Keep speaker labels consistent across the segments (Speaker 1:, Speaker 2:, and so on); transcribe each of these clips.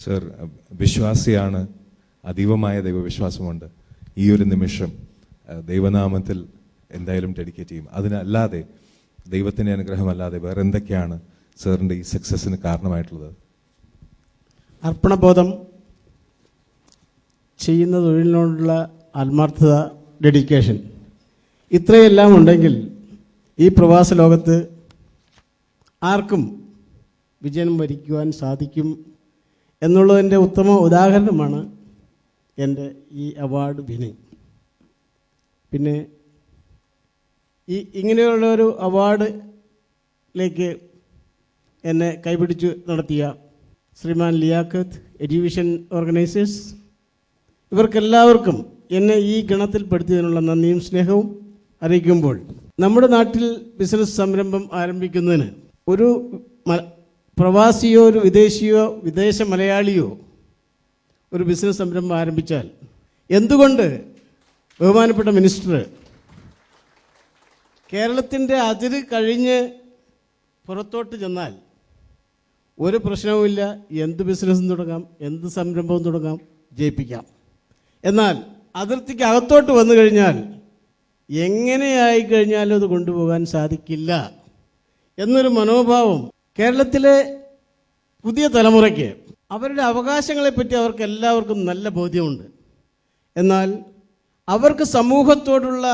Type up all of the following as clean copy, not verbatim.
Speaker 1: Sir വിശ്വാസിയാണ്, അതീവമായ ദൈവവിശ്വാസമുണ്ട്. ഈ ഒരു നിമിഷം ദൈവനാമത്തിൽ എന്തായാലും ഡെഡിക്കേറ്റ് ചെയ്യും. അതിനല്ലാതെ ദൈവത്തിൻ്റെ അനുഗ്രഹമല്ലാതെ വേറെ എന്തൊക്കെയാണ് സാറിൻ്റെ ഈ സക്സസ്സിന് കാരണമായിട്ടുള്ളത്?
Speaker 2: അർപ്പണബോധം, ചെയ്യുന്ന തൊഴിലിനോടുള്ള ആത്മാർത്ഥത, ഡെഡിക്കേഷൻ, ഇത്രയെല്ലാം ഉണ്ടെങ്കിൽ ഈ പ്രവാസ ലോകത്ത് ആർക്കും വിജയം വരിക്കുവാൻ സാധിക്കും എന്നുള്ളതിൻ്റെ ഉത്തമ ഉദാഹരണമാണ് എൻ്റെ ഈ അവാർഡ് വിന്. പിന്നെ ഇങ്ങനെയുള്ള ഒരു അവാർഡിലേക്ക് എന്നെ കൈപിടിച്ച് നടത്തിയ ശ്രീമാൻ ലിയാഖത്ത്, എഡ്യൂവിഷൻ ഓർഗനൈസേഴ്സ്, ഇവർക്കെല്ലാവർക്കും എന്നെ ഈ ഗണത്തിൽപ്പെടുത്തിയതിനുള്ള നന്ദിയും സ്നേഹവും അറിയിക്കുമ്പോൾ, നമ്മുടെ നാട്ടിൽ ബിസിനസ് സംരംഭം ആരംഭിക്കുന്നതിന് ഒരു പ്രവാസിയോ ഒരു വിദേശിയോ വിദേശ മലയാളിയോ ഒരു ബിസിനസ് സംരംഭം ആരംഭിച്ചാൽ എന്തുകൊണ്ട് ബഹുമാനപ്പെട്ട മിനിസ്റ്റർ കേരളത്തിൻ്റെ അതിര് കഴിഞ്ഞ് പുറത്തോട്ട് ചെന്നാൽ ഒരു പ്രശ്നവുമില്ല, എന്ത് ബിസിനസ്സും തുടങ്ങാം, എന്ത് സംരംഭവും തുടങ്ങാം, ജയിപ്പിക്കാം. എന്നാൽ അതിർത്തിക്ക് അകത്തോട്ട് വന്നു കഴിഞ്ഞാൽ എങ്ങനെയായി കഴിഞ്ഞാലും അത് കൊണ്ടുപോകാൻ സാധിക്കില്ല എന്നൊരു മനോഭാവം കേരളത്തിലെ പുതിയ തലമുറയ്ക്ക് അവരുടെ അവകാശങ്ങളെപ്പറ്റി അവർക്ക് എല്ലാവർക്കും നല്ല ബോധ്യമുണ്ട്. എന്നാൽ അവർക്ക് സമൂഹത്തോടുള്ള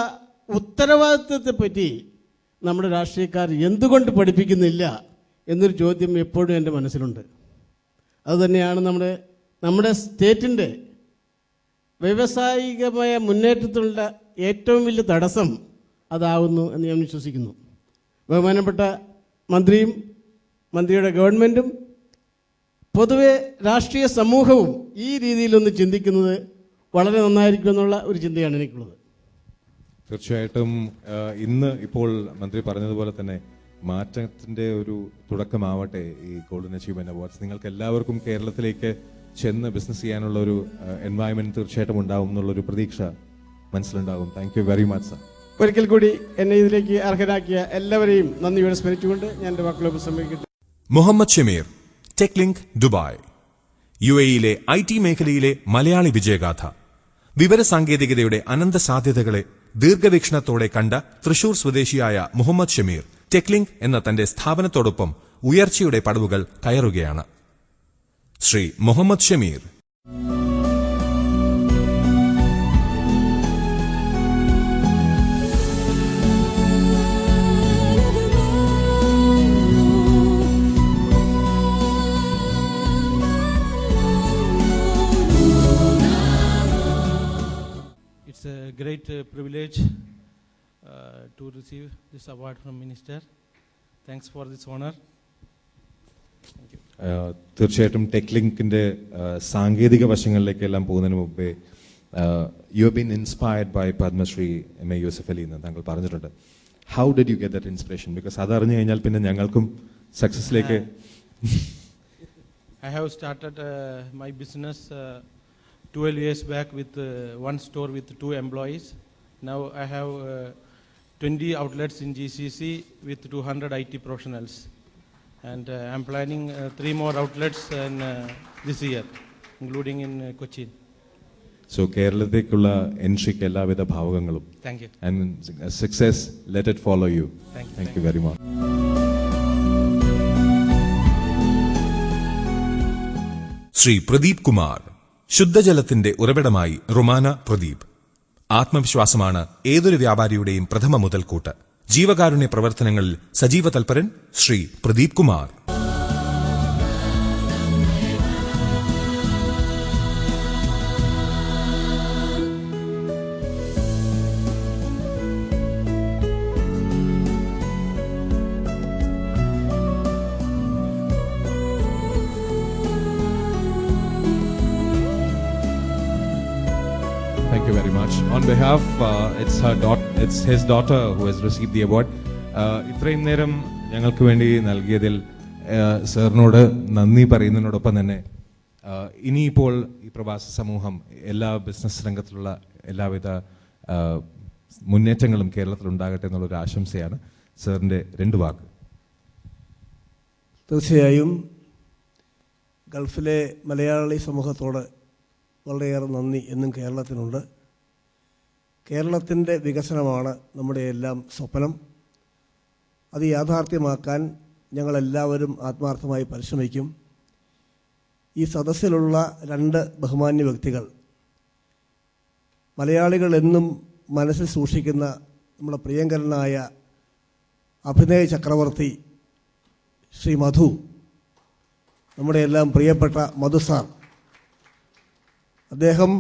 Speaker 2: ഉത്തരവാദിത്വത്തെപ്പറ്റി നമ്മുടെ രാഷ്ട്രീയക്കാർ എന്തുകൊണ്ട് പഠിപ്പിക്കുന്നില്ല എന്നൊരു ചോദ്യം എപ്പോഴും എൻ്റെ മനസ്സിലുണ്ട്. അതുതന്നെയാണ് നമ്മുടെ സ്റ്റേറ്റിൻ്റെ വ്യാവസായികമായ മുന്നേറ്റത്തിനുള്ള ഏറ്റവും വലിയ തടസ്സം അതാവുന്നു എന്ന് ഞാൻ വിശ്വസിക്കുന്നു. ബഹുമാനപ്പെട്ട മന്ത്രിയും മന്ത്രിയുടെ ഗവൺമെൻറ്റും പൊതുവെ രാഷ്ട്രീയ സമൂഹവും ഈ രീതിയിലൊന്ന് ചിന്തിക്കുന്നത് വളരെ നന്നായിരിക്കുമെന്നുള്ള ഒരു ചിന്തയാണ് എനിക്കുള്ളത്.
Speaker 1: തീർച്ചയായിട്ടും ഇന്ന് ഇപ്പോൾ മന്ത്രി പറഞ്ഞതുപോലെ തന്നെ മാറ്റത്തിൻ്റെ ഒരു തുടക്കമാവട്ടെ ഈ ഗോൾഡൻ അച്ചീവ്മെന്റ് അവാർഡ്സ്. നിങ്ങൾക്ക് എല്ലാവർക്കും കേരളത്തിലേക്ക് ചെന്ന് ബിസിനസ് ചെയ്യാനുള്ള ഒരു എൻവയൺമെന്റ് തീർച്ചയായിട്ടും ഉണ്ടാവും എന്നുള്ളൊരു പ്രതീക്ഷ മനസ്സിലുണ്ടാകും. Thank you very much sir.
Speaker 2: ഒരിക്കൽ കൂടി എന്നെ ഇതിലേക്ക് അർഹനാക്കിയ എല്ലാവരെയും നന്ദിയോടെ സ്മരിച്ചുകൊണ്ട് ഞാൻ എൻ്റെ വാക്കുകൾ ഉപസംഹരിക്കട്ടെ.
Speaker 3: Muhammad Shameer, Tech Link, Dubai. UAE-യിലെ IT മേഖലയിലെ മലയാളി വിജയഗാഥ. വിവരസാങ്കേതികതയുടെ അനന്ത സാധ്യതകളെ ദീർഘവീക്ഷണത്തോടെ കണ്ട തൃശൂർ സ്വദേശിയായ മുഹമ്മദ് ഷമീർ ടെക് ലിങ്ക് എന്ന തന്റെ സ്ഥാപനത്തോടൊപ്പം ഉയർച്ചയുടെ പടവുകൾ കയറുകയാണ്. Shri Muhammad Shameer.
Speaker 4: It's a great privilege to receive this award from Minister. Thanks for this honor. Thank you.
Speaker 1: തീർച്ചയായിട്ടും ടെക് ലിങ്കിന്റെ സാങ്കേതിക വശങ്ങളിലേക്കെല്ലാം പോകുന്നതിന് മുമ്പേ you have been inspired by Padmashri MA Yusuff Ali എന്ന് താങ്കൾ പറഞ്ഞിട്ടുണ്ട്. How did you get that inspiration? Because അതറിഞ്ഞു കഴിഞ്ഞാൽ പിന്നെ ഞങ്ങൾക്കും സക്സസിലേക്ക്.
Speaker 4: I have started my business 12 years back with one store with 2 employees. Now I have 20 outlets in GCC with 200 IT professionals. And I'm planning 3 more outlets in, this year, including in Cochin.
Speaker 1: So കേരളത്തിലേക്കുള്ള എൻട്രിക്ക് എല്ലാവിധ ഭാവുകങ്ങളും.
Speaker 4: Thank you.
Speaker 1: And success, let it follow you. Thank you very much.
Speaker 3: Shri Pradeep Kumar. ശുദ്ധജലത്തിന്റെ ഉറവിടമായി റുമാന പ്രദീപ്. ആത്മവിശ്വാസമാണ് ഏതൊരു വ്യാപാരിയുടെയും പ്രഥമ മുതൽക്കൂട്ട്. ജീവകാരുണ്യ പ്രവർത്തനങ്ങളിൽ സജീവ തൽപരൻ Shri Pradeep Kumar.
Speaker 1: Thank you very much. On behalf, it's his daughter who has received the award. ഇത്രയും നേരം ഞങ്ങൾക്ക് വേണ്ടി നൽകിയതിൽ സാറിനോട് നന്ദി പറയുന്നതിനോടൊപ്പം തന്നെ ഇനിയിപ്പോൾ ഈ പ്രവാസി സമൂഹം എല്ലാ ബിസിനസ് രംഗത്തിലുള്ള എല്ലാവിധ മുന്നേറ്റങ്ങളും കേരളത്തിൽ ഉണ്ടാകട്ടെ എന്നുള്ളൊരു ആശംസയാണ്. സാറിൻ്റെ 2 വാക്ക്.
Speaker 2: തീർച്ചയായും
Speaker 5: ഗൾഫിലെ മലയാളി സമൂഹത്തോട് വളരെയേറെ നന്ദി എന്നും കേരളത്തിനുണ്ട്. കേരളത്തിൻ്റെ വികസനമാണ് നമ്മുടെ എല്ലാം സ്വപ്നം. അത് യാഥാർത്ഥ്യമാക്കാൻ ഞങ്ങളെല്ലാവരും ആത്മാർത്ഥമായി പരിശ്രമിക്കും. ഈ സദസ്സിലുള്ള 2 ബഹുമാന്യ വ്യക്തികൾ മലയാളികൾ എന്നും മനസ്സിൽ സൂക്ഷിക്കുന്ന നമ്മുടെ പ്രിയങ്കരനായ അഭിനയ ചക്രവർത്തി ശ്രീ മധു, നമ്മുടെ എല്ലാം പ്രിയപ്പെട്ട മധു സാർ, അദ്ദേഹം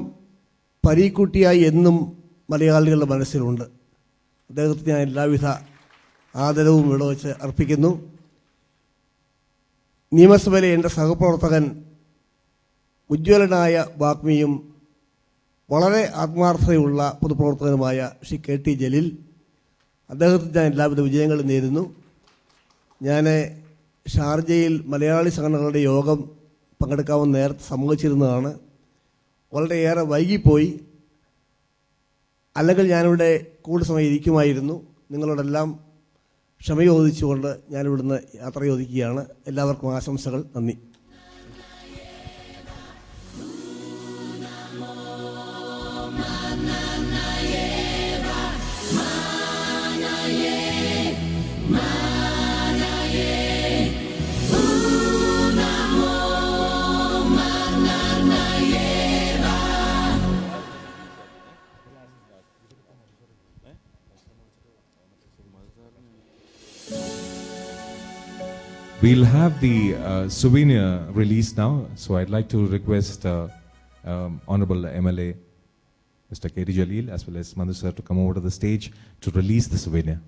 Speaker 5: പരീക്കുട്ടിയായി എന്നും മലയാളികളുടെ മനസ്സിലുണ്ട്. അദ്ദേഹത്തിന് ഞാൻ എല്ലാവിധ ആദരവും ഇവിടെ വെച്ച് അർപ്പിക്കുന്നു. നിയമസഭയിലെ എൻ്റെ സഹപ്രവർത്തകൻ, ഉജ്ജ്വലനായ വാഗ്മിയും വളരെ ആത്മാർത്ഥതയുള്ള പൊതുപ്രവർത്തകനുമായ ശ്രീ KT ജലീൽ, അദ്ദേഹത്തിന് ഞാൻ എല്ലാവിധ വിജയങ്ങളും നേരുന്നു. ഞാൻ ഷാർജയിൽ മലയാളി സംഘടനകളുടെ യോഗം പങ്കെടുക്കാമെന്ന് നേരത്തെ സമ്മതിച്ചിരുന്നതാണ്. വളരെയേറെ വൈകിപ്പോയി, അല്ലെങ്കിൽ ഞാനിവിടെ കൂടുതൽ സമയം ഇരിക്കുമായിരുന്നു. നിങ്ങളോടെല്ലാം ക്ഷമ ചോദിച്ചുകൊണ്ട് ഞാനിവിടുന്ന് യാത്ര ചോദിക്കുകയാണ്. എല്ലാവർക്കും ആശംസകൾ. നന്ദി.
Speaker 1: We'll have the souvenir released now, so I'd like to request Honorable MLA Mr. KT Jaleel as well as Madhu sir to come over to the stage to release the souvenir.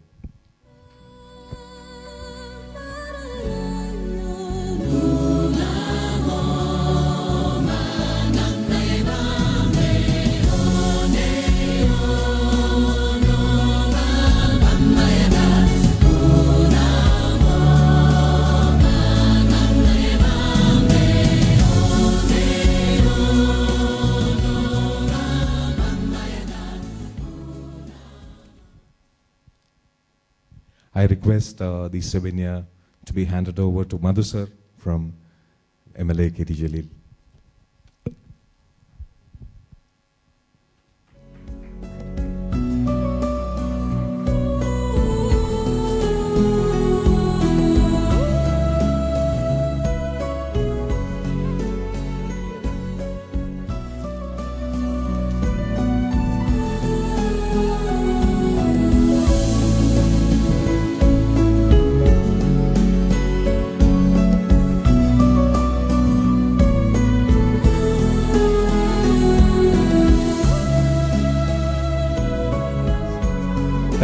Speaker 1: I request the souvenir to be handed over to Madhu sir from MLA KT Jaleel.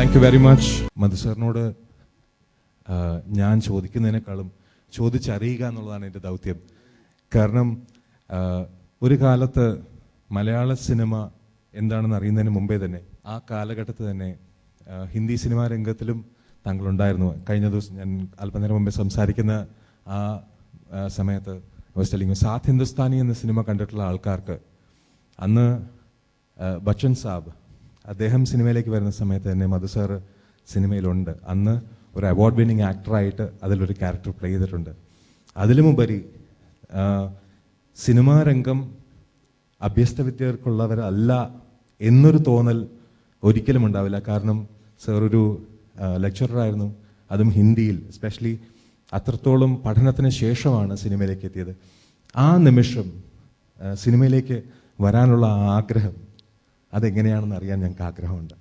Speaker 1: Thank you very much. Madhu സാറിനോട് ഞാൻ ചോദിക്കുന്നതിനേക്കാളും ചോദിച്ചറിയുക എന്നുള്ളതാണ് എൻ്റെ ദൗത്യം. കാരണം ഒരു കാലത്ത് മലയാള cinema എന്താണെന്ന് അറിയുന്നതിന് മുമ്പേ തന്നെ, ആ കാലഘട്ടത്തിൽ തന്നെ ഹിന്ദി സിനിമാ രംഗത്തിലും താങ്കളുണ്ടായിരുന്നു. കഴിഞ്ഞ ദിവസം ഞാൻ അല്പനേരം മുമ്പേ സംസാരിക്കുന്ന ആ സമയത്ത് സാത്ത് ഹിന്ദുസ്ഥാനി എന്ന സിനിമ കണ്ടിട്ടുള്ള ആൾക്കാർക്ക് അന്ന് ബച്ചൻ സാബ് അദ്ദേഹം സിനിമയിലേക്ക് വരുന്ന സമയത്ത് തന്നെ മധു സാർ സിനിമയിലുണ്ട്. അന്ന് ഒരു അവാർഡ് വിന്നിങ് ആക്ടറായിട്ട് അതിലൊരു ക്യാരക്ടർ പ്ലേ ചെയ്തിട്ടുണ്ട്. അതിലുമുപരി സിനിമാ രംഗം അഭ്യസ്ത വിദ്യർക്കുള്ളവരല്ല എന്നൊരു തോന്നൽ ഒരിക്കലും ഉണ്ടാവില്ല. കാരണം സാർ ഒരു ലെക്ചററായിരുന്നു, അതും ഹിന്ദിയിൽ. എസ്പെഷ്യലി അത്രത്തോളം പഠനത്തിന് ശേഷമാണ് സിനിമയിലേക്ക് എത്തിയത്. ആ നിമിഷം സിനിമയിലേക്ക് വരാനുള്ള ആഗ്രഹം അതെങ്ങനെയാണെന്ന് അറിയാൻ ഞങ്ങൾക്ക് ആഗ്രഹമുണ്ട്.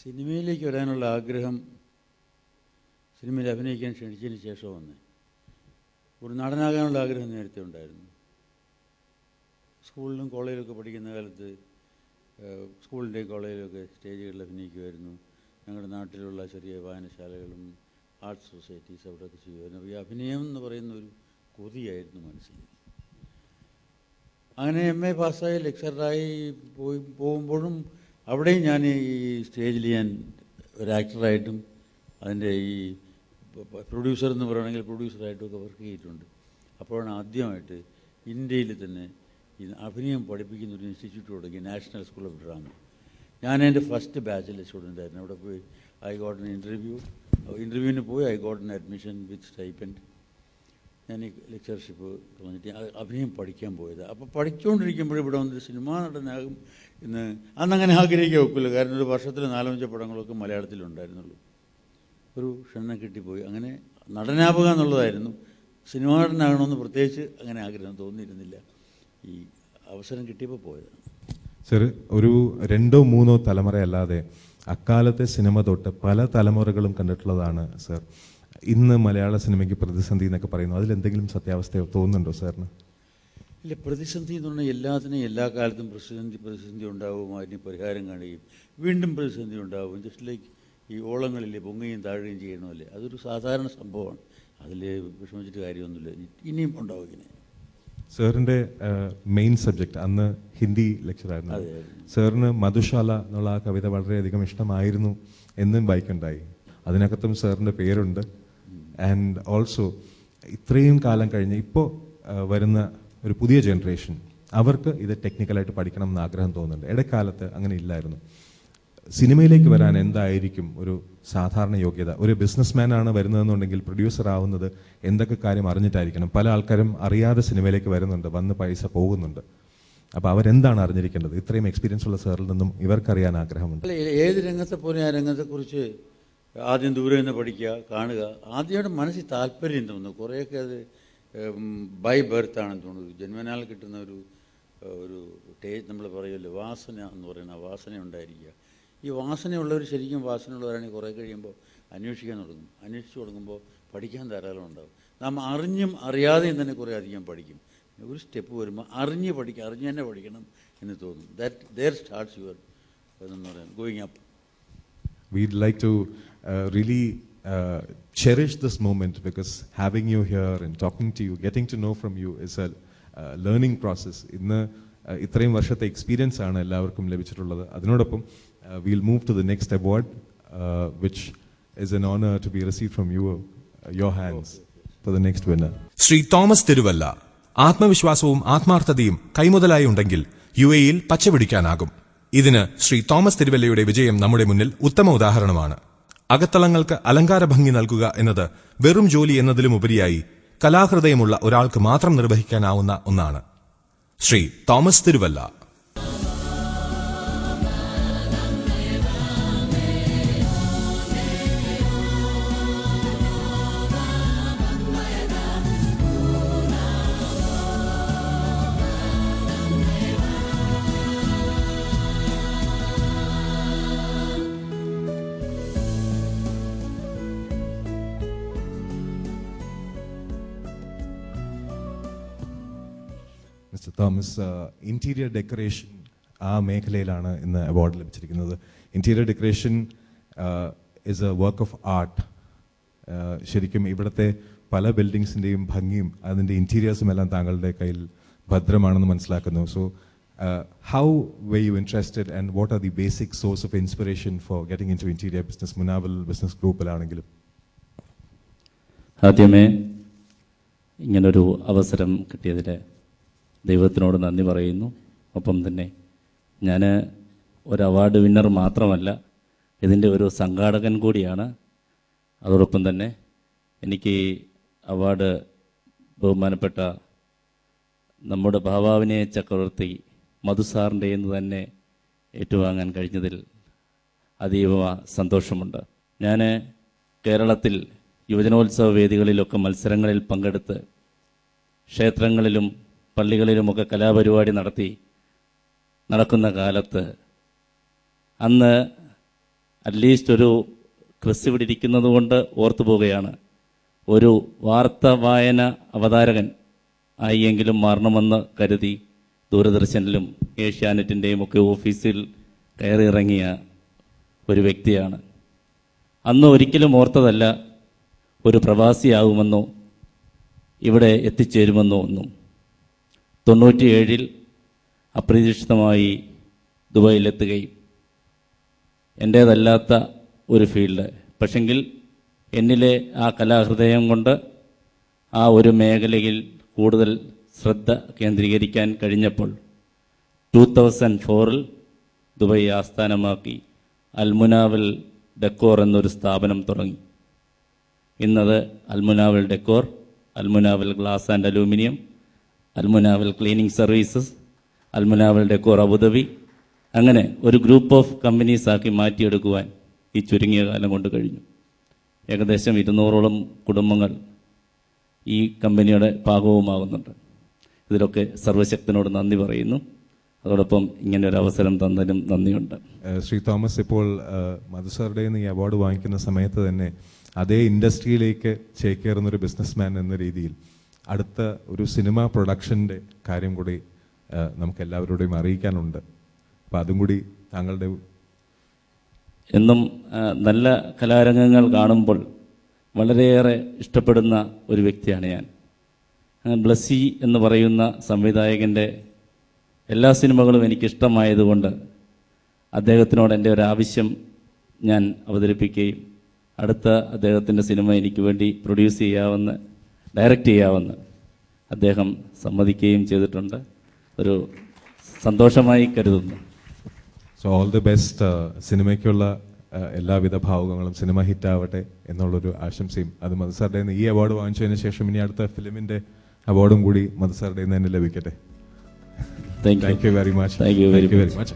Speaker 6: സിനിമയിലേക്ക് വരാനുള്ള ആഗ്രഹം സിനിമയിൽ അഭിനയിക്കാൻ ക്ഷണിച്ചതിന് ശേഷം വന്ന് ഒരു നടനാകാനുള്ള ആഗ്രഹം നേരത്തെ ഉണ്ടായിരുന്നു. സ്കൂളിലും കോളേജിലൊക്കെ പഠിക്കുന്ന കാലത്ത് സ്കൂളിൻ്റെയും കോളേജിലൊക്കെ സ്റ്റേജുകളിൽ അഭിനയിക്കുമായിരുന്നു. ഞങ്ങളുടെ നാട്ടിലുള്ള ചെറിയ വായനശാലകളും ആർട്സ് സൊസൈറ്റീസ് അവിടെയൊക്കെ ചെയ്യുമായിരുന്നു. അപ്പോൾ ഈ അഭിനയം എന്ന് പറയുന്ന ഒരു കൊതിയായിരുന്നു മനസ്സിൽ. അങ്ങനെ MA പാസ്സായി ലെക്ചറായി പോകുമ്പോഴും അവിടെയും ഞാൻ ഈ സ്റ്റേജിൽ ഞാൻ ഒരു ആക്ടറായിട്ടും അതിൻ്റെ ഈ പ്രൊഡ്യൂസർ എന്ന് പറയുകയാണെങ്കിൽ പ്രൊഡ്യൂസറായിട്ടുമൊക്കെ വർക്ക് ചെയ്തിട്ടുണ്ട്. അപ്പോഴാണ് ആദ്യമായിട്ട് ഇന്ത്യയിൽ തന്നെ ഈ അഭിനയം പഠിപ്പിക്കുന്ന ഒരു ഇൻസ്റ്റിറ്റ്യൂട്ട് തുടങ്ങി, നാഷണൽ സ്കൂൾ ഓഫ് ഡ്രാമ. ഞാൻ എൻ്റെ ഫസ്റ്റ് ബാച്ചിലെ സ്റ്റുഡൻ്റ് ആയിരുന്നു. അവിടെ പോയി ഐ ഗോട്ട് എൻ ഇൻ്റർവ്യൂവിന് പോയി I got an admission with stipend. ഞാൻ ഈ ലെക്ചർഷിപ്പ് കളഞ്ഞിട്ട് അഭിനയം പഠിക്കാൻ പോയത്. അപ്പോൾ പഠിച്ചുകൊണ്ടിരിക്കുമ്പോൾ ഇവിടെ വന്നൊരു സിനിമാ നടനാകും എന്ന് അന്നങ്ങനെ ആഗ്രഹിക്കാൻ ഒക്കില്ല. കാരണം ഒരു വർഷത്തിൽ 4-5 പടങ്ങളൊക്കെ മലയാളത്തിലുണ്ടായിരുന്നുള്ളൂ. ഒരു ക്ഷണം കിട്ടിപ്പോയി. അങ്ങനെ നടനാവുക എന്നുള്ളതായിരുന്നു. സിനിമാ നടനാകണമെന്ന് പ്രത്യേകിച്ച് അങ്ങനെ ആഗ്രഹം തോന്നിയിരുന്നില്ല. ഈ അവസരം കിട്ടിയപ്പോൾ പോയതാണ്.
Speaker 1: സർ, ഒരു 2-3 തലമുറയല്ലാതെ അക്കാലത്തെ സിനിമ തൊട്ട് പല തലമുറകളും കണ്ടിട്ടുള്ളതാണ് സർ. ഇന്ന് മലയാള സിനിമയ്ക്ക് പ്രതിസന്ധി എന്നൊക്കെ പറയുന്നു, അതിലെന്തെങ്കിലും സത്യാവസ്ഥ തോന്നുന്നുണ്ടോ സാറിന്?
Speaker 6: ഇല്ല, പ്രതിസന്ധി എന്ന് പറഞ്ഞാൽ എല്ലാത്തിനും എല്ലാ കാലത്തും പ്രതിസന്ധി ഉണ്ടാവും. അതിന് പരിഹാരം കാണുകയും വീണ്ടും പ്രതിസന്ധി ഉണ്ടാവും. ജസ്റ്റ് ലൈക്ക് ഈ ഓളങ്ങളില്ലേ പൊങ്ങുകയും താഴുകയും ചെയ്യണമല്ലേ, അതൊരു സാധാരണ സംഭവമാണ്. അതിൽ വിഷമിച്ചിട്ട് കാര്യമൊന്നുമില്ല. ഇനിയും ഉണ്ടാവും ഇങ്ങനെ.
Speaker 1: സാറിൻ്റെ മെയിൻ സബ്ജക്റ്റ് അന്ന് ഹിന്ദി ലെക്ചറായിരുന്നു. സാറിന് മധുശാല എന്നുള്ള ആ കവിത വളരെയധികം ഇഷ്ടമായിരുന്നു എന്നും വായിക്കുണ്ടായി. അതിനകത്തും സാറിൻ്റെ പേരുണ്ട്. ആൻഡ് ഓൾസോ ഇത്രയും കാലം കഴിഞ്ഞ് ഇപ്പോൾ വരുന്ന ഒരു പുതിയ ജനറേഷൻ, അവർക്ക് ഇത് ടെക്നിക്കലായിട്ട് പഠിക്കണം എന്ന് ആഗ്രഹം തോന്നുന്നുണ്ട്. ഇടക്കാലത്ത് അങ്ങനെ ഇല്ലായിരുന്നു. സിനിമയിലേക്ക് വരാൻ എന്തായിരിക്കും ഒരു സാധാരണ യോഗ്യത? ഒരു ബിസിനസ്മാൻ ആണ് വരുന്നതെന്നുണ്ടെങ്കിൽ പ്രൊഡ്യൂസർ ആവുന്നത് എന്തൊക്കെ കാര്യം അറിഞ്ഞിട്ടായിരിക്കണം? പല ആൾക്കാരും അറിയാതെ സിനിമയിലേക്ക് വരുന്നുണ്ട്, വന്ന് പൈസ പോകുന്നുണ്ട്. അപ്പോൾ അവരെന്താണ് അറിഞ്ഞിരിക്കേണ്ടത്? ഇത്രയും എക്സ്പീരിയൻസ് ഉള്ള സാറിൽ നിന്നും ഇവർക്കറിയാൻ ആഗ്രഹമുണ്ട്.
Speaker 6: ഏത് രംഗത്തെ പോലെ ആ രംഗത്തെക്കുറിച്ച് ആദ്യം ദൂരെ നിന്ന് പഠിക്കുക, കാണുക. ആദ്യമായിട്ട് മനസ്സിൽ താല്പര്യം തോന്നുന്നു. കുറേയൊക്കെ അത് ബൈ ബർത്ത് ആണെന്ന് തോന്നുന്നു. ജന്മനാൽ കിട്ടുന്ന ഒരു ടേസ്റ്റ്, നമ്മൾ പറയുമല്ലോ വാസന എന്ന് പറയുന്ന ആ വാസന ഉണ്ടായിരിക്കുക. ഈ വാസനയുള്ളവർ ശരിക്കും വാസനയുള്ളവരാണെങ്കിൽ കുറേ കഴിയുമ്പോൾ അന്വേഷിക്കാൻ തുടങ്ങും. അന്വേഷിച്ച് തുടങ്ങുമ്പോൾ പഠിക്കാൻ ധാരാളം ഉണ്ടാകും. നാം അറിഞ്ഞും അറിയാതെയും തന്നെ കുറേ അധികം പഠിക്കും. ഒരു സ്റ്റെപ്പ് വരുമ്പോൾ അറിഞ്ഞ് തന്നെ പഠിക്കണം എന്ന് തോന്നും. ദാറ്റ് ദെയർ സ്റ്റാർട്ട്സ് യുവർ എന്ന് പറയുന്നത് going up.
Speaker 1: We'd like to really cherish this moment, because having you here and talking to you, getting to know from you is a learning process. ഇന്ന് ഇത്രയും വർഷത്തെ എക്സ്പീരിയൻസ് ആണ് എല്ലാവർക്കും ലഭിച്ചിട്ടുള്ളത്. അതിനോടൊപ്പം we'll move to the next award, which is an honor to be received from your hands for the next winner.
Speaker 3: Shri Thomas Thiruvalla. ആത്മവിശ്വാസവും ആത്മാർത്ഥതയും കൈമുതലായി ഉണ്ടെങ്കിൽ UAE-യിൽ പച്ചപിടിക്കാനാകും. ഇതിന് ശ്രീ തോമസ് തിരുവല്ലയുടെ വിജയം നമ്മുടെ മുന്നിൽ ഉത്തമ ഉദാഹരണമാണ്. അകത്തളങ്ങൾക്ക് അലങ്കാര ഭംഗി നൽകുക എന്നത് വെറും ജോലി എന്നതിലുമുപരിയായി കലാഹൃദയമുള്ള ഒരാൾക്ക് മാത്രം നിർവഹിക്കാനാവുന്ന ഒന്നാണ്. Shri Thomas Thiruvalla.
Speaker 1: Mister Thomas, interior decoration ആ മേഖലയിലാണ് ഇന്ന് അവാർഡ് ലഭിച്ചിരിക്കുന്നത്. Interior decoration is A work of art. ശരിക്കും ഇവിടുത്തെ പല ബിൽഡിങ്സിൻ്റെയും ഭംഗിയും അതിൻ്റെ ഇൻറ്റീരിയേഴ്സും എല്ലാം താങ്കളുടെ കയ്യിൽ ഭദ്രമാണെന്ന് മനസ്സിലാക്കുന്നു. So how were you interested and what are the basic source of inspiration for getting into interior business? Munawal business ഗ്രൂപ്പിലാണെങ്കിലും.
Speaker 7: ആദ്യമേ ഇങ്ങനൊരു അവസരം കിട്ടിയതിൽ ദൈവത്തിനോട് നന്ദി പറയുന്നു. ഒപ്പം തന്നെ ഞാൻ ഒരു അവാർഡ് വിന്നർ മാത്രമല്ല, ഇതിൻ്റെ ഒരു സംഘാടകൻ കൂടിയാണ്. അതോടൊപ്പം തന്നെ എനിക്ക് അവാർഡ് ബഹുമാനപ്പെട്ട നമ്മുടെ ഭാവാവിനെ ചക്രവർത്തി മധുസാറിൻ്റെ എന്ന് തന്നെ ഏറ്റുവാങ്ങാൻ കഴിഞ്ഞതിൽ അതീവ സന്തോഷമുണ്ട്. ഞാൻ കേരളത്തിൽ യുവജനോത്സവ വേദികളിലൊക്കെ മത്സരങ്ങളിൽ പങ്കെടുത്ത് ക്ഷേത്രങ്ങളിലും പള്ളികളിലുമൊക്കെ കലാപരിപാടി നടക്കുന്ന കാലത്ത് അന്ന് അറ്റ്ലീസ്റ്റ് ഒരു ക്രിസ് ഇവിടെ ഇരിക്കുന്നത് കൊണ്ട് ഓർത്തു പോവുകയാണ്, ഒരു വാർത്താ വായന അവതാരകൻ ആയെങ്കിലും മാറണമെന്ന് കരുതി ദൂരദർശനിലും ഏഷ്യാനെറ്റിൻ്റെയും ഒക്കെ ഓഫീസിൽ കയറിയിറങ്ങിയ ഒരു വ്യക്തിയാണ്. അന്ന് ഒരിക്കലും ഓർത്തതല്ല ഒരു പ്രവാസിയാകുമെന്നോ ഇവിടെ എത്തിച്ചേരുമെന്നോ ഒന്നും. 97 അപ്രതീക്ഷിതമായി ദുബായിലെത്തുകയും എൻ്റേതല്ലാത്ത ഒരു ഫീൽഡ്, പക്ഷെങ്കിൽ എന്നിലെ ആ കലാഹൃദയം കൊണ്ട് ആ ഒരു മേഖലയിൽ കൂടുതൽ ശ്രദ്ധ കേന്ദ്രീകരിക്കാൻ കഴിഞ്ഞപ്പോൾ 2004 ദുബായ് ആസ്ഥാനമാക്കി അൽമുനാവൽ ഡെക്കോർ എന്നൊരു സ്ഥാപനം തുടങ്ങി. ഇന്നത് Almunawal decor Almunawal glass and aluminium, Almunawal cleaning services, Almunawal decor Abu Dhabi, അങ്ങനെ ഒരു ഗ്രൂപ്പ് ഓഫ് കമ്പനീസാക്കി മാറ്റിയെടുക്കുവാൻ ഈ ചുരുങ്ങിയ കാലം കൊണ്ട് കഴിഞ്ഞു. ഏകദേശം 200ഓളം കുടുംബങ്ങൾ ഈ കമ്പനിയുടെ ഭാഗവുമാകുന്നുണ്ട്. ഇതിലൊക്കെ സർവശക്തനോട് നന്ദി പറയുന്നു. അതോടൊപ്പം ഇങ്ങനെ ഒരു അവസരം തന്നതിനും നന്ദിയുണ്ട്.
Speaker 1: ശ്രീ തോമസ്, ഇപ്പോൾ മധുസാറുടെ ഈ അവാർഡ് വാങ്ങിക്കുന്ന സമയത്ത് തന്നെ അതേ ഇൻഡസ്ട്രിയിലേക്ക് ചേക്കേറുന്ന ഒരു ബിസിനസ്മാൻ എന്ന രീതിയിൽ അടുത്ത ഒരു സിനിമ പ്രൊഡക്ഷൻ്റെ കാര്യം കൂടി നമുക്ക് എല്ലാവരോടും അറിയിക്കാനുണ്ട്. അപ്പം അതും കൂടി താങ്കളുടെ
Speaker 7: എന്നും നല്ല കലാരംഗങ്ങൾ കാണുമ്പോൾ വളരെയേറെ ഇഷ്ടപ്പെടുന്ന ഒരു വ്യക്തിയാണ് ഞാൻ. ബ്ലസ്സി എന്ന് പറയുന്ന സംവിധായകൻ്റെ എല്ലാ സിനിമകളും എനിക്കിഷ്ടമായതുകൊണ്ട് അദ്ദേഹത്തിനോട് എൻ്റെ ഒരു ആവശ്യം ഞാൻ അവതരിപ്പിക്കുകയും അടുത്ത അദ്ദേഹത്തിൻ്റെ സിനിമ എനിക്ക് വേണ്ടി പ്രൊഡ്യൂസ് ചെയ്യാമെന്ന്, ഡയറക്റ്റ് ചെയ്യാമെന്ന് അദ്ദേഹം സമ്മതിക്കുകയും ചെയ്തിട്ടുണ്ട്. ഒരു സന്തോഷമായി കരുതുന്നു.
Speaker 1: So all the best. സിനിമയ്ക്കുള്ള എല്ലാവിധ ഭാവുകങ്ങളും, സിനിമ ഹിറ്റാവട്ടെ എന്നുള്ളൊരു ആശംസയും, അത് മധുസാറുടെ ഈ അവാർഡ് വാങ്ങിച്ചതിന് ശേഷം ഇനി അടുത്ത ഫിലിമിൻ്റെ അവാർഡും കൂടി മധുസാറുടെ തന്നെ ലഭിക്കട്ടെ. Thank you very much.
Speaker 7: Thank you very much.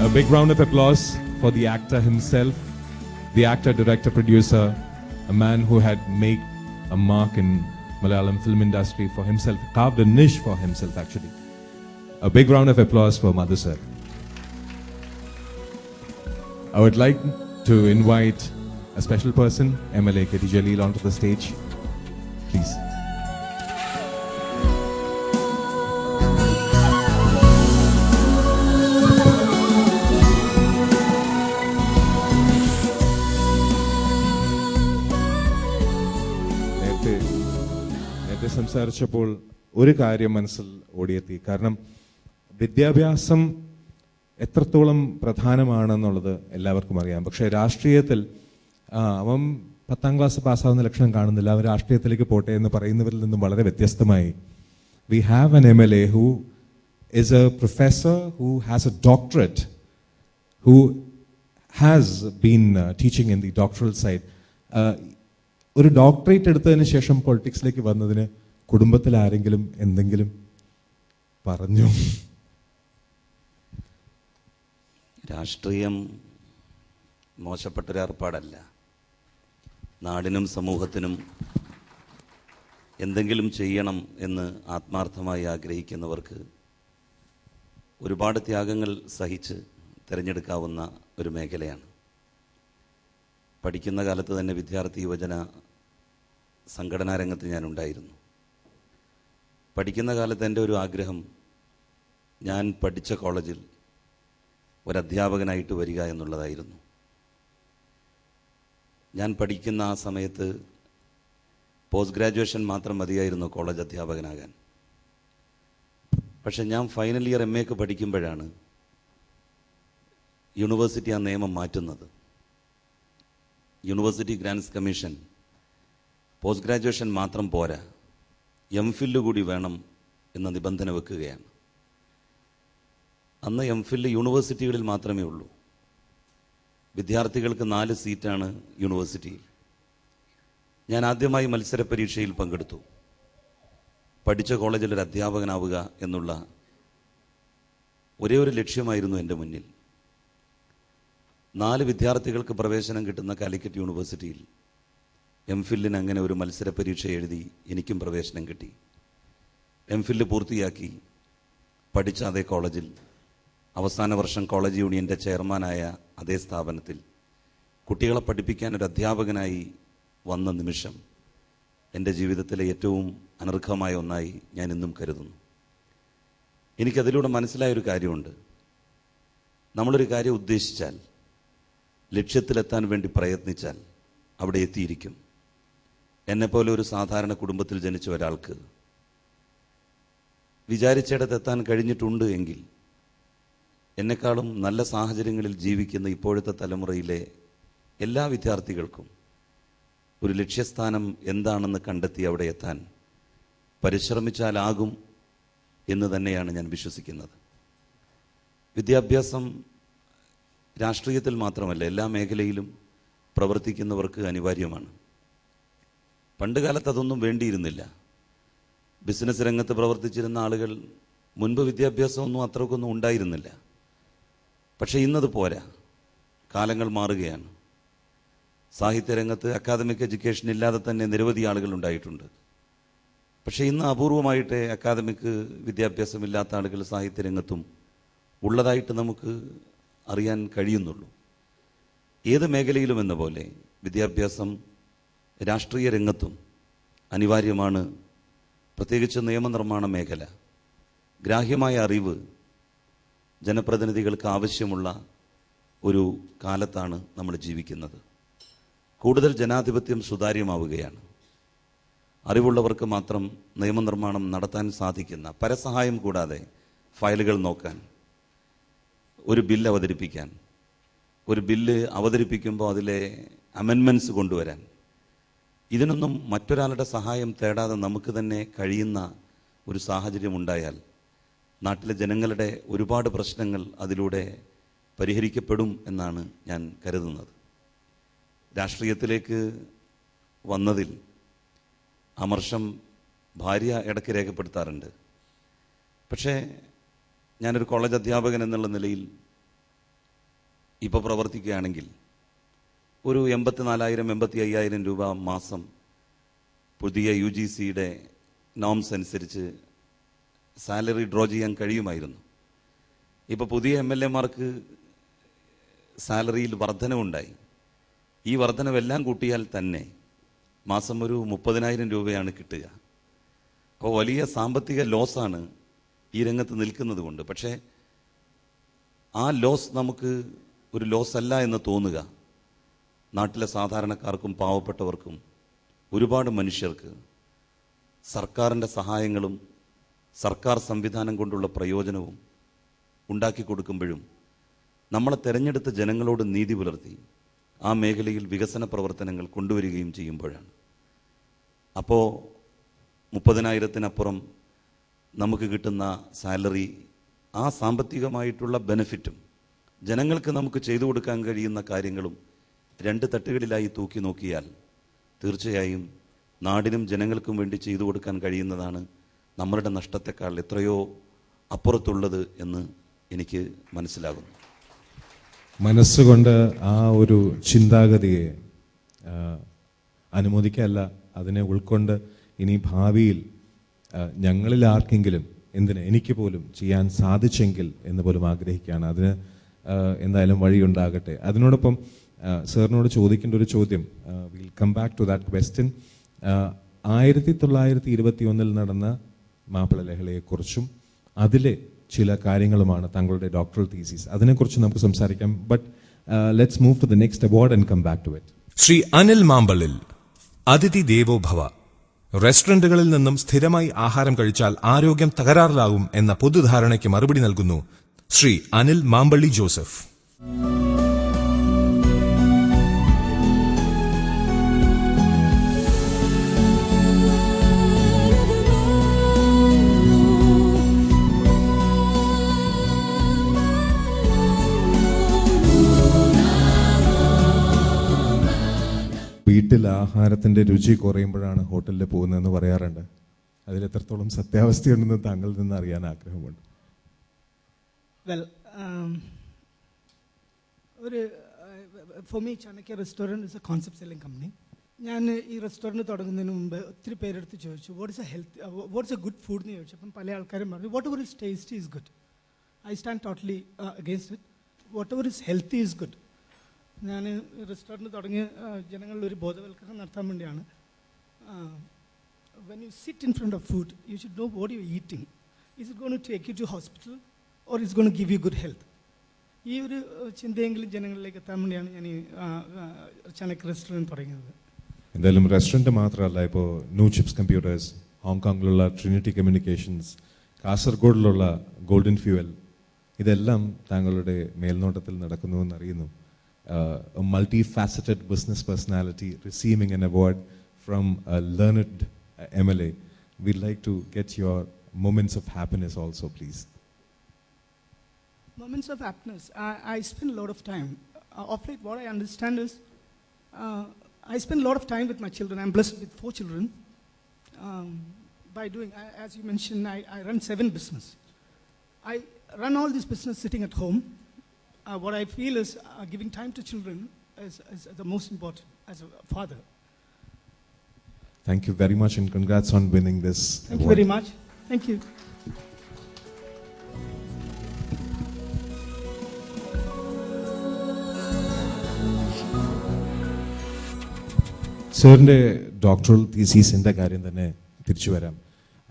Speaker 1: A big round of applause for the actor himself, the actor, director, producer, a man who had made a mark in Malayalam film industry for himself, carved a niche for himself actually. A big round of applause for Madhu sir. I would like to invite a special person, MLA K.T. Jaleel, onto the stage. Please. സംസാരിച്ചപ്പോൾ ഒരു കാര്യം മനസ്സിൽ ഓടിയെത്തി. കാരണം വിദ്യാഭ്യാസം എത്രത്തോളം പ്രധാനമാണെന്നുള്ളത് എല്ലാവർക്കും അറിയാം. പക്ഷേ രാഷ്ട്രീയത്തിൽ അവൻ 10ാം ക്ലാസ് പാസ്സാവുന്ന ലക്ഷണം കാണുന്നില്ല, അവൻ രാഷ്ട്രീയത്തിലേക്ക് പോട്ടെ എന്ന് പറയുന്നവരിൽ നിന്നും വളരെ വ്യത്യസ്തമായി we have an MLA who is A professor, who has A doctorate, who has been teaching in the doctoral side. ഒരു ഡോക്ടറേറ്റ് എടുത്തതിന് ശേഷം പൊളിറ്റിക്സിലേക്ക് വന്നതിന് കുടുംബത്തിൽ ആരെങ്കിലും എന്തെങ്കിലും പറഞ്ഞു?
Speaker 8: രാഷ്ട്രീയം മോശപ്പെട്ടൊരു ഏർപ്പാടല്ല. നാടിനും സമൂഹത്തിനും എന്തെങ്കിലും ചെയ്യണം എന്ന് ആത്മാർത്ഥമായി ആഗ്രഹിക്കുന്നവർക്ക് ഒരുപാട് ത്യാഗങ്ങൾ സഹിച്ച് തിരഞ്ഞെടുക്കാവുന്ന ഒരു മേഖലയാണ്. പഠിക്കുന്ന കാലത്ത് തന്നെ വിദ്യാർത്ഥി യുവജന സംഘടനാ രംഗത്ത് ഞാനുണ്ടായിരുന്നു. പഠിക്കുന്ന കാലത്ത് എൻ്റെ ഒരു ആഗ്രഹം ഞാൻ പഠിച്ച കോളേജിൽ ഒരധ്യാപകനായിട്ട് വരിക എന്നുള്ളതായിരുന്നു. ഞാൻ പഠിക്കുന്ന ആ സമയത്ത് പോസ്റ്റ് ഗ്രാജുവേഷൻ മാത്രം മതിയായിരുന്നു കോളേജ് അധ്യാപകനാകാൻ. പക്ഷെ ഞാൻ ഫൈനൽ ഇയർ MA പഠിക്കുമ്പോഴാണ് യൂണിവേഴ്സിറ്റി ആ നിയമം മാറ്റുന്നത്. University grants commission post graduation മാത്രം പോരാ, MPhil കൂടി വേണം എന്ന നിബന്ധന വെക്കുകയാണ്. അന്ന് MPhil യൂണിവേഴ്സിറ്റികളിൽ മാത്രമേ ഉള്ളൂ. വിദ്യാർത്ഥികൾക്ക് 4 സീറ്റാണ് യൂണിവേഴ്സിറ്റിയിൽ. ഞാൻ ആദ്യമായി മത്സര പരീക്ഷയിൽ പങ്കെടുത്തു. പഠിച്ച കോളേജിൽ ഒരു അധ്യാപകനാവുക എന്നുള്ള ഒരേ ഒരു ലക്ഷ്യമായിരുന്നു എൻ്റെ മുന്നിൽ. 4 വിദ്യാർത്ഥികൾക്ക് പ്രവേശനം കിട്ടുന്ന കാലിക്കറ്റ് യൂണിവേഴ്സിറ്റിയിൽ MPhilന് അങ്ങനെ ഒരു മത്സര പരീക്ഷ എഴുതി എനിക്കും പ്രവേശനം കിട്ടി. MPhil പൂർത്തിയാക്കി പഠിച്ച അതേ കോളേജിൽ അവസാന വർഷം കോളേജ് യൂണിയൻ്റെ ചെയർമാനായ അതേ സ്ഥാപനത്തിൽ കുട്ടികളെ പഠിപ്പിക്കാൻ ഒരു അധ്യാപകനായി വന്ന നിമിഷം എൻ്റെ ജീവിതത്തിലെ ഏറ്റവും അനർഘമായ ഒന്നായി ഞാൻ ഇന്നും കരുതുന്നു. എനിക്കതിലൂടെ മനസ്സിലായൊരു കാര്യമുണ്ട്. നമ്മളൊരു കാര്യം ഉദ്ദേശിച്ചാൽ, ലക്ഷ്യത്തിലെത്താൻ വേണ്ടി പ്രയത്നിച്ചാൽ അവിടെ എത്തിയിരിക്കും. എന്നെപ്പോലെ ഒരു സാധാരണ കുടുംബത്തിൽ ജനിച്ച ഒരാൾക്ക് വിചാരിച്ചിടത്തെത്താൻ കഴിഞ്ഞിട്ടുണ്ട് എങ്കിൽ എന്നെക്കാളും നല്ല സാഹചര്യങ്ങളിൽ ജീവിക്കുന്ന ഇപ്പോഴത്തെ തലമുറയിലെ എല്ലാ വിദ്യാർത്ഥികൾക്കും ഒരു ലക്ഷ്യസ്ഥാനം എന്താണെന്ന് കണ്ടെത്തി അവിടെ എത്താൻ പരിശ്രമിച്ചാലാകും എന്ന് തന്നെയാണ് ഞാൻ വിശ്വസിക്കുന്നത്. വിദ്യാഭ്യാസം രാഷ്ട്രീയത്തിൽ മാത്രമല്ല, എല്ലാ മേഖലയിലും പ്രവർത്തിക്കുന്നവർക്ക് അനിവാര്യമാണ്. പണ്ടുകാലത്ത് അതൊന്നും വേണ്ടിയിരുന്നില്ല. ബിസിനസ് രംഗത്ത് പ്രവർത്തിച്ചിരുന്ന ആളുകൾ മുൻപ് വിദ്യാഭ്യാസമൊന്നും അത്രക്കൊന്നും ഉണ്ടായിരുന്നില്ല. പക്ഷേ ഇന്നത് പോരാ, കാലങ്ങൾ മാറുകയാണ്. സാഹിത്യരംഗത്ത് അക്കാദമിക് എഡ്യൂക്കേഷൻ ഇല്ലാതെ തന്നെ നിരവധി ആളുകൾ ഉണ്ടായിട്ടുണ്ട്. പക്ഷേ ഇന്ന് അപൂർവമായിട്ട് അക്കാദമിക് വിദ്യാഭ്യാസമില്ലാത്ത ആളുകൾ സാഹിത്യരംഗത്തും ഉള്ളതായിട്ട് നമുക്ക് അറിയാൻ കഴിയുന്നുള്ളൂ. ഏത് മേഖലയിലും എന്ന പോലെ വിദ്യാഭ്യാസം രാഷ്ട്രീയ രംഗത്തും അനിവാര്യമാണ്. പ്രത്യേകിച്ച് നിയമനിർമ്മാണ മേഖല, ഗ്രാഹ്യമായ അറിവ് ജനപ്രതിനിധികൾക്ക് ആവശ്യമുള്ള ഒരു കാലത്താണ് നമ്മൾ ജീവിക്കുന്നത്. കൂടുതൽ ജനാധിപത്യം സുതാര്യമാവുകയാണ്. അറിവുള്ളവർക്ക് മാത്രം നിയമനിർമ്മാണം നടത്താൻ സാധിക്കുന്ന, പരസഹായം കൂടാതെ ഫയലുകൾ നോക്കാൻ, ഒരു ബില്ല് അവതരിപ്പിക്കാൻ, ഒരു ബില്ല് അവതരിപ്പിക്കുമ്പോൾ അതിലെ അമെൻമെൻറ്റ്സ് കൊണ്ടുവരാൻ, ഇതിനൊന്നും മറ്റൊരാളുടെ സഹായം തേടാതെ നമുക്ക് തന്നെ കഴിയുന്ന ഒരു സാഹചര്യം ഉണ്ടായാൽ നാട്ടിലെ ജനങ്ങളുടെ ഒരുപാട് പ്രശ്നങ്ങൾ അതിലൂടെ പരിഹരിക്കപ്പെടും എന്നാണ് ഞാൻ കരുതുന്നത്. രാഷ്ട്രീയത്തിലേക്ക് വന്നതിൽ അമർഷം ഭാര്യ ഇടയ്ക്ക് രേഖപ്പെടുത്താറുണ്ട്. പക്ഷേ ഞാനൊരു കോളേജ് അധ്യാപകൻ എന്നുള്ള നിലയിൽ ഇപ്പോൾ പ്രവർത്തിക്കുകയാണെങ്കിൽ ഒരു 84,000-85,000 രൂപ മാസം പുതിയ UGCയുടെ നോംസ് അനുസരിച്ച് സാലറി ഡ്രോ ചെയ്യാൻ കഴിയുമായിരുന്നു. ഇപ്പോൾ പുതിയ MLA-മാർക്ക് സാലറിയിൽ വർധനവുണ്ടായി. ഈ വർധനവെല്ലാം കൂട്ടിയാൽ തന്നെ മാസം ഒരു 30,000 രൂപയാണ് കിട്ടുക. അപ്പോൾ വലിയ സാമ്പത്തിക ലോസാണ് ഈ രംഗത്ത് നിൽക്കുന്നത് കൊണ്ട്. പക്ഷേ ആ ലോസ് നമുക്ക് ഒരു ലോസ് അല്ല എന്ന് തോന്നുക നാട്ടിലെ സാധാരണക്കാർക്കും പാവപ്പെട്ടവർക്കും ഒരുപാട് മനുഷ്യർക്ക് സർക്കാരിൻ്റെ സഹായങ്ങളും സർക്കാർ സംവിധാനം കൊണ്ടുള്ള പ്രയോജനവും ഉണ്ടാക്കി കൊടുക്കുമ്പോഴും നമ്മളെ തെരഞ്ഞെടുത്ത ജനങ്ങളോട് നീതി പുലർത്തി ആ മേഖലയിൽ വികസന പ്രവർത്തനങ്ങൾ കൊണ്ടുവരികയും ചെയ്യുമ്പോഴാണ്. അപ്പോൾ 30,000-ത്തിനപ്പുറം നമുക്ക് കിട്ടുന്ന സാലറി, ആ സാമ്പത്തികമായിട്ടുള്ള ബെനിഫിറ്റും ജനങ്ങൾക്ക് നമുക്ക് ചെയ്തു കൊടുക്കാൻ കഴിയുന്ന കാര്യങ്ങളും രണ്ട് തട്ടുകളിലായി തൂക്കി നോക്കിയാൽ തീർച്ചയായും നാടിനും ജനങ്ങൾക്കും വേണ്ടി ചെയ്തു കൊടുക്കാൻ കഴിയുന്നതാണ് നമ്മളുടെ നഷ്ടത്തെക്കാൾ എത്രയോ അപ്പുറത്തുള്ളത് എന്ന് എനിക്ക് മനസ്സിലാകുന്നു.
Speaker 1: മനസ്സുകൊണ്ട് ആ ഒരു ചിന്താഗതിയെ അനുമോദിക്കല്ല, അതിനെ ഉൾക്കൊണ്ട് ഇനി ഭാവിയിൽ ഞങ്ങളിൽ ആർക്കെങ്കിലും, എനിക്ക് പോലും ചെയ്യാൻ സാധിച്ചെങ്കിൽ എന്ന് പോലും ആഗ്രഹിക്കുകയാണ്. അതിന് എന്തായാലും വഴിയുണ്ടാകട്ടെ. അതിനോടൊപ്പം സാറിനോട് ചോദിക്കേണ്ട ഒരു ചോദ്യം, will come back to that question. 1921 നടന്ന മാപ്പിള ലഹളയെക്കുറിച്ചും അതിലെ ചില കാര്യങ്ങളുമാണ് താങ്കളുടെ ഡോക്ടറൽ തീസിസ്. അതിനെക്കുറിച്ച് നമുക്ക് സംസാരിക്കാം. But let's move to the next award and come back to it.
Speaker 3: Shri Anil Mampallil അതിഥി ദേവോ ഭവ. റെസ്റ്റോറന്റുകളിൽ നിന്നും സ്ഥിരമായി ആഹാരം കഴിച്ചാൽ ആരോഗ്യം തകരാറിലാകും എന്ന പൊതുധാരണയ്ക്ക് മറുപടി നൽകുന്നു ശ്രീ അനിൽ മാമ്പള്ളി ജോസഫ്.
Speaker 1: വീട്ടിൽ ആഹാരത്തിന്റെ രുചി കുറയുമ്പോഴാണ് ഹോട്ടലിൽ പോകുന്നതെന്ന് പറയാറുണ്ട്. അതിൽ എത്രത്തോളം സത്യാവസ്ഥയുണ്ടെന്ന് താങ്കളിൽ നിന്ന് അറിയാൻ ആഗ്രഹമുണ്ട്.
Speaker 9: For me Chanakya restaurant is A concept selling company. ഞാൻ ഈ റെസ്റ്റോറൻറ്റ് തുടങ്ങുന്നതിന് മുമ്പ് ഒത്തിരി പേരെടുത്ത് ചോദിച്ചു വാട്ട്സ് എ ഗുഡ് ഫുഡ് എന്ന് ചോദിച്ചു. അപ്പം പല ആൾക്കാരും പറഞ്ഞു whatever is tasty is good. I stand totally against it. Whatever is healthy is good. ഞാൻ റെസ്റ്റോറൻറ്റ് തുടങ്ങിയ ജനങ്ങളിൽ ഒരു ബോധവൽക്കരണം നടത്താൻ വേണ്ടിയാണ്. When you sit in front of food you should know what you are eating. Is it going to take you to hospital or is going to give you good health? ഈ ഒരു ചിന്തയെങ്കിലും ജനങ്ങളിലേക്ക് എത്താൻ വേണ്ടിയാണ് ഞാൻ ഈ ചാണക്യ റെസ്റ്റോറൻറ്റ് തുടങ്ങിയത്.
Speaker 1: എന്തായാലും restaurant മാത്രമല്ല, ഇപ്പോൾ ന്യൂ ചിപ്സ് കമ്പ്യൂട്ടേഴ്സ്, ഹോങ്കോങ്ങിലുള്ള ട്രിനിറ്റി കമ്മ്യൂണിക്കേഷൻസ്, കാസർഗോഡിലുള്ള ഗോൾഡൻ ഫ്യൂവൽ, ഇതെല്ലാം താങ്കളുടെ മേൽനോട്ടത്തിൽ നടക്കുന്നുവെന്നറിയുന്നു. a multifaceted business personality receiving an award from a learned MLA. We'd like to get your moments of happiness also, please.
Speaker 9: Moments of happiness. I spend a lot of time. Of late, what I understand is I spend a lot of time with my children. I'm blessed with 4 children. By doing, as you mentioned, I run 7 business. I run all this business sitting at home. What I feel is giving time to children is the most important as a father.
Speaker 1: Thank you very much and congrats on winning this
Speaker 9: Thank
Speaker 1: award.
Speaker 9: you very much. Thank you.
Speaker 1: സാറിൻ്റെ doctoral തീസീസിൻ്റെ കാര്യം തന്നെ തിരിച്ചു വരാം.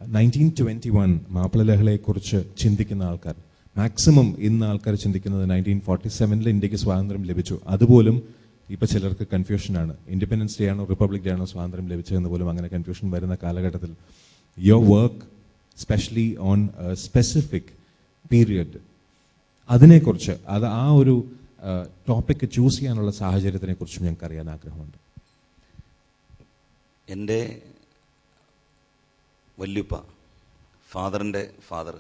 Speaker 1: 1921 മാപ്പിളലഹളയെക്കുറിച്ച് ചിന്തിക്കുന്ന ആൾക്കാർ maximum ഇന്ന് ആൾക്കാർ ചിന്തിക്കുന്നത് 1947 ഇന്ത്യക്ക് സ്വാതന്ത്ര്യം ലഭിച്ചു. അതുപോലും ഇപ്പോൾ ചിലർക്ക് കൺഫ്യൂഷനാണ്. ഇൻഡിപെൻഡൻസ് ഡേ ആണോ റിപ്പബ്ലിക് ഡേ ആണോ സ്വാതന്ത്ര്യം ലഭിച്ചതെന്ന് പോലും അങ്ങനെ കൺഫ്യൂഷൻ വരുന്ന കാലഘട്ടത്തിൽ your work specially on specific period, അതിനെക്കുറിച്ച് ആ ഒരു ടോപ്പിക്ക് ചൂസ് ചെയ്യാനുള്ള സാഹചര്യത്തിനെക്കുറിച്ചും ഞങ്ങൾക്ക് അറിയാൻ ആഗ്രഹമുണ്ട്.
Speaker 8: എൻ്റെ വല്യുപ്പ, ഫാദറിൻ്റെ ഫാദർ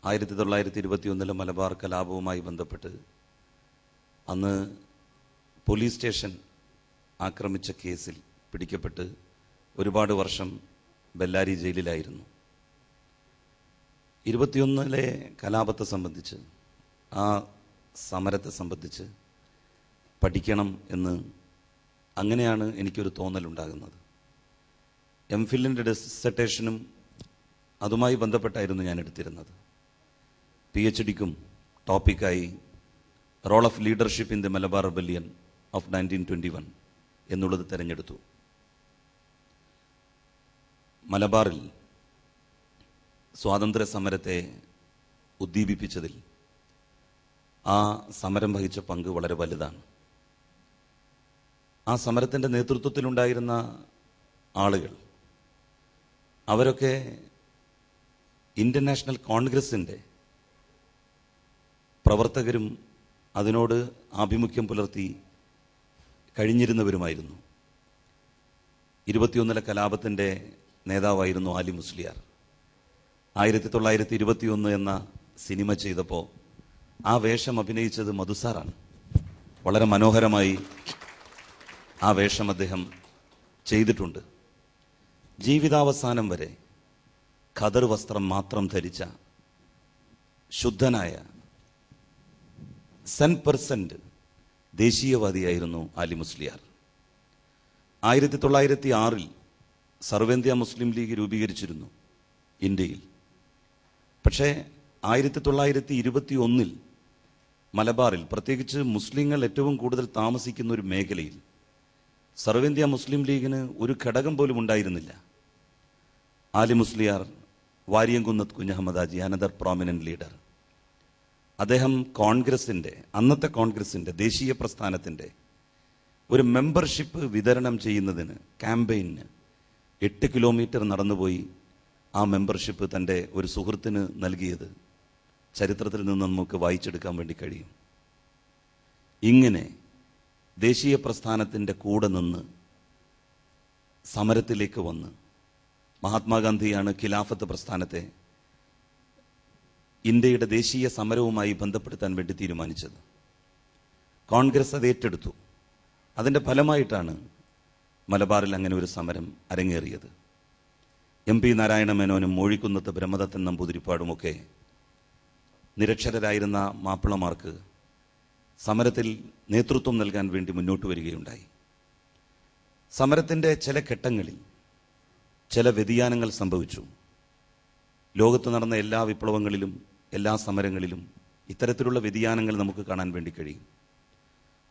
Speaker 8: 1921 മലബാർ കലാപവുമായി ബന്ധപ്പെട്ട് അന്ന് പോലീസ് സ്റ്റേഷൻ ആക്രമിച്ച കേസിൽ പിടിക്കപ്പെട്ട് ഒരുപാട് വർഷം ബെല്ലാരി ജയിലിലായിരുന്നു. 21 കലാപത്തെ സംബന്ധിച്ച്, ആ സമരത്തെ സംബന്ധിച്ച് പഠിക്കണം എന്ന് അങ്ങനെയാണ് എനിക്കൊരു തോന്നലുണ്ടാകുന്നത്. എംഫില്ലിൻ്റെ ഡിസർട്ടേഷനും അതുമായി ബന്ധപ്പെട്ടായിരുന്നു ഞാൻ എടുത്തിരുന്നത്. PhDക്കും ടോപ്പിക്കായി role of leadership in the Malabar rebellion of 1921 എന്നുള്ളത് തിരഞ്ഞെടുത്തു. മലബാറിൽ സ്വാതന്ത്ര്യ സമരത്തെ ഉദ്ദീപിപ്പിച്ചതിൽ ആ സമരം വഹിച്ച പങ്ക് വളരെ വലുതാണ്. ആ സമരത്തിൻ്റെ നേതൃത്വത്തിലുണ്ടായിരുന്ന ആളുകൾ അവരൊക്കെ ഇന്ത്യൻ നാഷണൽ കോൺഗ്രസിൻ്റെ പ്രവർത്തകരും അതിനോട് ആഭിമുഖ്യം പുലർത്തി കഴിഞ്ഞിരുന്നവരുമായിരുന്നു. 21 കലാപത്തിൻ്റെ നേതാവായിരുന്നു ആലി മുസ്ലിയാർ. 1921 എന്ന സിനിമ ചെയ്തപ്പോൾ ആ വേഷം അഭിനയിച്ചത് മധുസാറാണ്. വളരെ മനോഹരമായി ആ വേഷം അദ്ദേഹം ചെയ്തിട്ടുണ്ട്. ജീവിതാവസാനം വരെ ഖദർ വസ്ത്രം മാത്രം ധരിച്ച ശുദ്ധനായ 100% ദേശീയവാദിയായിരുന്നു ആലി മുസ്ലിയാർ. 1906 സർവേന്ത്യ മുസ്ലിം ലീഗ് രൂപീകരിച്ചിരുന്നു ഇന്ത്യയിൽ. പക്ഷേ 1921 മലബാറിൽ, പ്രത്യേകിച്ച് മുസ്ലിങ്ങൾ ഏറ്റവും കൂടുതൽ താമസിക്കുന്ന ഒരു മേഖലയിൽ സർവേന്ത്യ മുസ്ലിം ലീഗിന് ഒരു ഘടകം പോലും ഉണ്ടായിരുന്നില്ല. Ali Musliyar, Variyamkunnath Kunjahammed Haji, another prominent leader, അദ്ദേഹം കോൺഗ്രസിൻ്റെ, അന്നത്തെ കോൺഗ്രസിൻ്റെ ദേശീയ പ്രസ്ഥാനത്തിൻ്റെ ഒരു മെമ്പർഷിപ്പ് വിതരണം ചെയ്യുന്നതിന് ക്യാമ്പയിന് 8 കിലോമീറ്റർ നടന്നുപോയി ആ മെമ്പർഷിപ്പ് തൻ്റെ ഒരു സുഹൃത്തിന് നൽകിയത് ചരിത്രത്തിൽ നിന്ന് നമുക്ക് വായിച്ചെടുക്കാൻ വേണ്ടി കഴിയും. ഇങ്ങനെ ദേശീയ പ്രസ്ഥാനത്തിൻ്റെ കൂടെ നിന്ന് സമരത്തിലേക്ക് വന്ന് മഹാത്മാഗാന്ധിയാണ് ഖിലാഫത്ത് പ്രസ്ഥാനത്തെ ഇന്ത്യയുടെ ദേശീയ സമരവുമായി ബന്ധപ്പെടുത്താൻ വേണ്ടി തീരുമാനിച്ചത്. കോൺഗ്രസ് അത് ഏറ്റെടുത്തു. അതിൻ്റെ ഫലമായിട്ടാണ് മലബാറിൽ അങ്ങനെ ഒരു സമരം അരങ്ങേറിയത്. MP നാരായണ മേനോനും മോഴിക്കുന്നത്ത് ബ്രഹ്മദത്തൻ നമ്പൂതിരിപ്പാടുമൊക്കെ നിരക്ഷരരായിരുന്ന മാപ്പിളമാർക്ക് സമരത്തിൽ നേതൃത്വം നൽകാൻ വേണ്ടി മുന്നോട്ട് വരികയുണ്ടായി. സമരത്തിൻ്റെ ചില ഘട്ടങ്ങളിൽ ചില വ്യതിയാനങ്ങൾ സംഭവിച്ചു. ലോകത്ത് നടന്ന എല്ലാ വിപ്ലവങ്ങളിലും എല്ലാ സമരങ്ങളിലും ഇത്തരത്തിലുള്ള വ്യതിയാനങ്ങൾ നമുക്ക് കാണാൻ വേണ്ടി കഴിയും.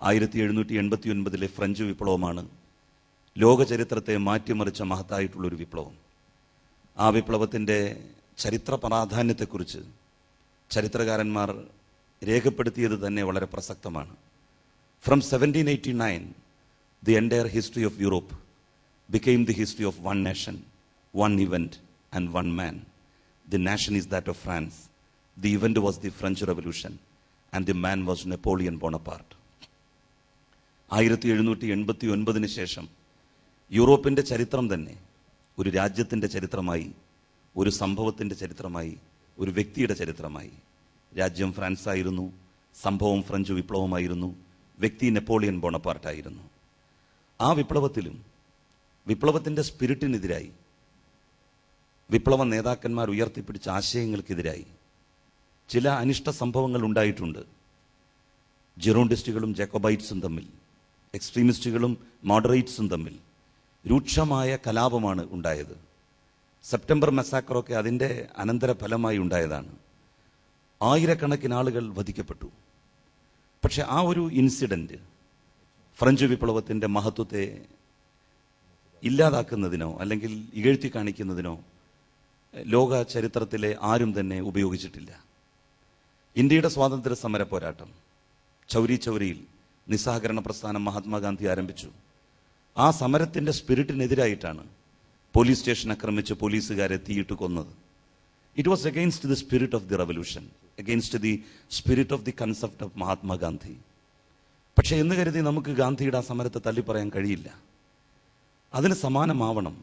Speaker 8: 1789 ഫ്രഞ്ച് വിപ്ലവമാണ് ലോക ചരിത്രത്തെ മാറ്റിമറിച്ച മഹത്തായിട്ടുള്ളൊരു വിപ്ലവം. ആ വിപ്ലവത്തിൻ്റെ ചരിത്ര പ്രാധാന്യത്തെക്കുറിച്ച് ചരിത്രകാരന്മാർ രേഖപ്പെടുത്തിയത് തന്നെ വളരെ പ്രസക്തമാണ്. From 1789 the entire history of Europe became the history of one nation, one event and one man. The nation is that of France. The event was the French Revolution and the man was Napoleon Bonaparte. 1789 ശേഷം യൂറോപ്പിൻ്റെ ചരിത്രം തന്നെ ഒരു രാജ്യത്തിൻ്റെ ചരിത്രമായി, ഒരു സംഭവത്തിൻ്റെ ചരിത്രമായി, ഒരു വ്യക്തിയുടെ ചരിത്രമായി. രാജ്യം ഫ്രാൻസായിരുന്നു, സംഭവം ഫ്രഞ്ച് വിപ്ലവമായിരുന്നു, വ്യക്തി നെപ്പോളിയൻ ബോണപ്പാർട്ടായിരുന്നു. ആ വിപ്ലവത്തിലും വിപ്ലവത്തിൻ്റെ സ്പിരിറ്റിനെതിരായി, വിപ്ലവ നേതാക്കന്മാർ ഉയർത്തിപ്പിടിച്ച ആശയങ്ങൾക്കെതിരായി ചില അനിഷ്ട സംഭവങ്ങൾ ഉണ്ടായിട്ടുണ്ട്. ജിറോണ്ടിസ്റ്റുകളും ജാക്കോബൈറ്റ്സും തമ്മിൽ, എക്സ്ട്രീമിസ്റ്റുകളും മോഡറേറ്റ്സും തമ്മിൽ രൂക്ഷമായ കലാപമാണ് ഉണ്ടായത്. സെപ്റ്റംബർ മസാക്കറൊക്കെ അതിൻ്റെ അനന്തരഫലമായി ഉണ്ടായതാണ്. ആയിരക്കണക്കിന് ആളുകൾ വധിക്കപ്പെട്ടു. പക്ഷെ ആ ഒരു ഇൻസിഡൻറ്റ് ഫ്രഞ്ച് വിപ്ലവത്തിൻ്റെ മഹത്വത്തെ ഇല്ലാതാക്കുന്നതിനോ അല്ലെങ്കിൽ ഇകഴ്ത്തി കാണിക്കുന്നതിനോ ലോക ചരിത്രത്തിലെ ആരും തന്നെ ഉപയോഗിച്ചിട്ടില്ല. ഇന്ത്യയുടെ സ്വാതന്ത്ര്യ സമര പോരാട്ടം, ചൗരി ചൗരിയിൽ നിസ്സഹകരണ പ്രസ്ഥാനം മഹാത്മാഗാന്ധി ആരംഭിച്ചു. ആ സമരത്തിൻ്റെ സ്പിരിറ്റിനെതിരായിട്ടാണ് പോലീസ് സ്റ്റേഷൻ ആക്രമിച്ച് പോലീസുകാരെ തീയിട്ട് കൊന്നത്. It was against the spirit of the revolution, against the spirit of the concept of Mahatma Gandhi. പക്ഷേ എന്ന് കരുതി നമുക്ക് ഗാന്ധിയുടെ ആ സമരത്തെ തള്ളിപ്പറയാൻ കഴിയില്ല. അതിന് സമാനമാവണം